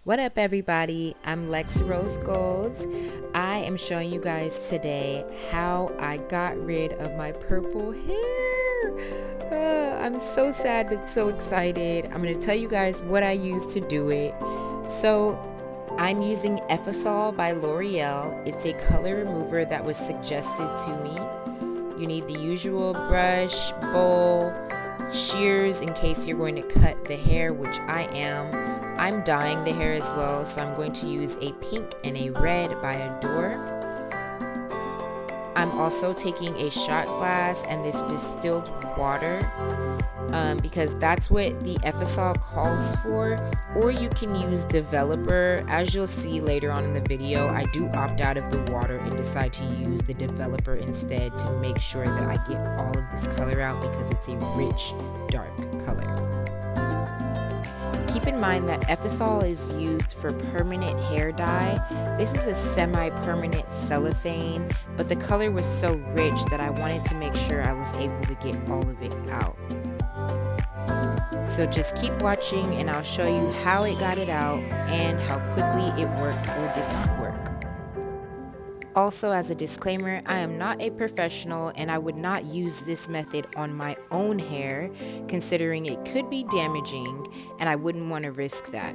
What up, everybody? I'm Lex Rose Golds. I am showing you guys today how I got rid of my purple hair. I'm so sad but so excited. I'm going to tell you guys what I used to do it. So, I'm using Effisol by L'Oreal. It's a color remover that was suggested to me. You need the usual brush, bowl, shears in case you're going to cut the hair, which I am. I'm dyeing the hair as well, so I'm going to use a pink and a red by Adore. I'm also taking a shot glass and this distilled water because that's what the Effisol calls for, or you can use developer. As you'll see later on in the video, I do opt out of the water and decide to use the developer instead to make sure that I get all of this color out because it's a rich dark color. Keep in mind that Effisol is used for permanent hair dye. This is a semi-permanent cellophane, but the color was so rich that I wanted to make sure I was able to get all of it out. So just keep watching and I'll show you how it got it out and how quickly it worked or did not work. Also, as a disclaimer, I am not a professional and I would not use this method on my own hair, considering it could be damaging and I wouldn't want to risk that.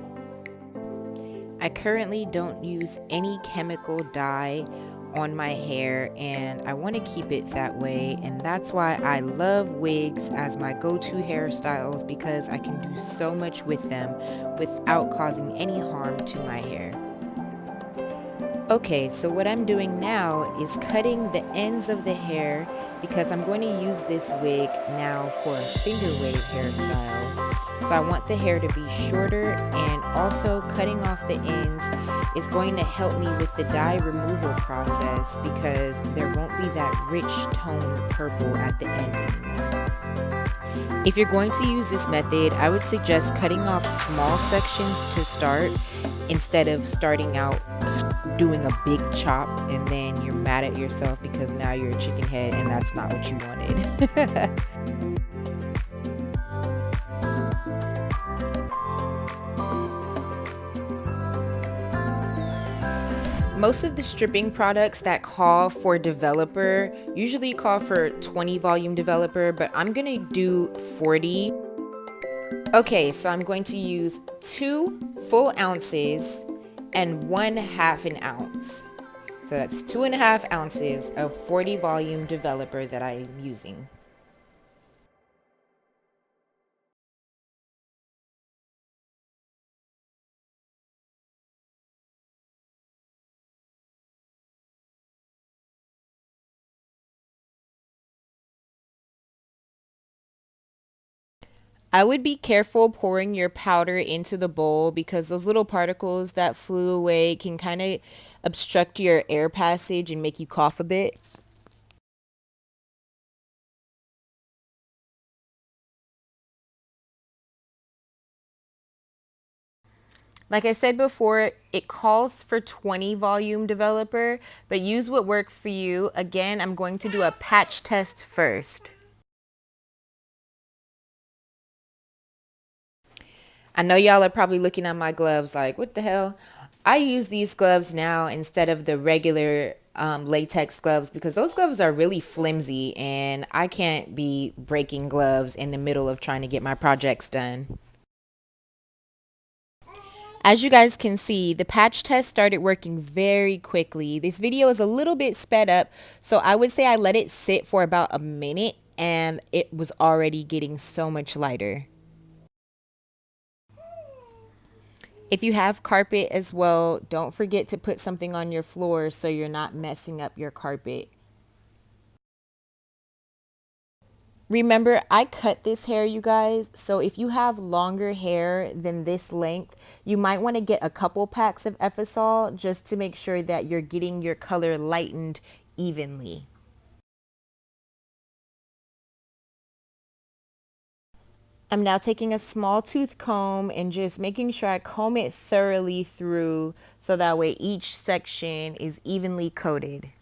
I currently don't use any chemical dye on my hair and I want to keep it that way, and that's why I love wigs as my go-to hairstyles because I can do so much with them without causing any harm to my hair. Okay, so what I'm doing now is cutting the ends of the hair because I'm going to use this wig now for a finger wave hairstyle. So I want the hair to be shorter, and also cutting off the ends is going to help me with the dye removal process because there won't be that rich toned purple at the end anymore. If you're going to use this method, I would suggest cutting off small sections to start instead of starting out doing a big chop and then you're mad at yourself because now you're a chicken head and that's not what you wanted. Most of the stripping products that call for developer usually call for 20 volume developer, but I'm gonna do 40. Okay, so I'm going to use 2 full ounces and 1/2 an ounce. So that's 2.5 ounces of 40 volume developer that I'm using. I would be careful pouring your powder into the bowl because those little particles that flew away can kind of obstruct your air passage and make you cough a bit. Like I said before, it calls for 20 volume developer, but use what works for you. Again, I'm going to do a patch test first. I know y'all are probably looking at my gloves like, what the hell? I use these gloves now instead of the regular latex gloves because those gloves are really flimsy and I can't be breaking gloves in the middle of trying to get my projects done. As you guys can see, the patch test started working very quickly. This video is a little bit sped up, so I would say I let it sit for about a minute and it was already getting so much lighter. If you have carpet as well, don't forget to put something on your floor so you're not messing up your carpet. Remember, I cut this hair, you guys, so if you have longer hair than this length, you might want to get a couple packs of Effisol just to make sure that you're getting your color lightened evenly. I'm now taking a small tooth comb and just making sure I comb it thoroughly through so that way each section is evenly coated.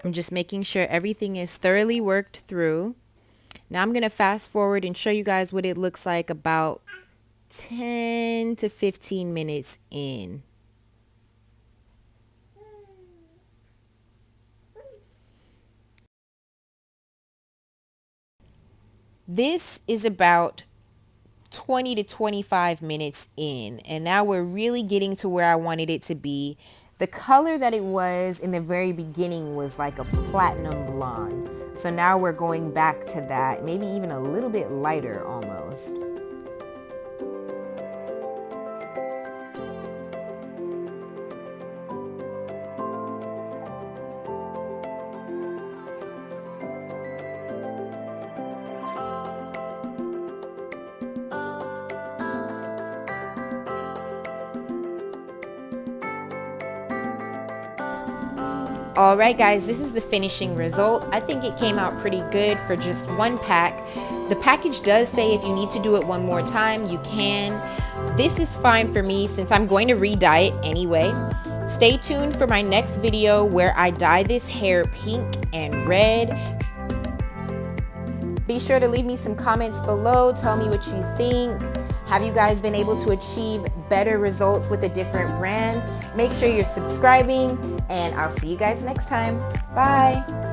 I'm just making sure everything is thoroughly worked through. Now I'm going to fast forward and show you guys what it looks like about 10 to 15 minutes in. This is about 20 to 25 minutes in, and now we're really getting to where I wanted it to be. The color that it was in the very beginning was like a platinum blonde. So now we're going back to that, maybe even a little bit lighter almost. Alright guys, this is the finishing result. I think it came out pretty good for just one pack. The package does say if you need to do it one more time, you can. This is fine for me since I'm going to re-dye it anyway. Stay tuned for my next video where I dye this hair pink and red. Be sure to leave me some comments below. Tell me what you think. Have you guys been able to achieve better results with a different brand? Make sure you're subscribing, and I'll see you guys next time. Bye.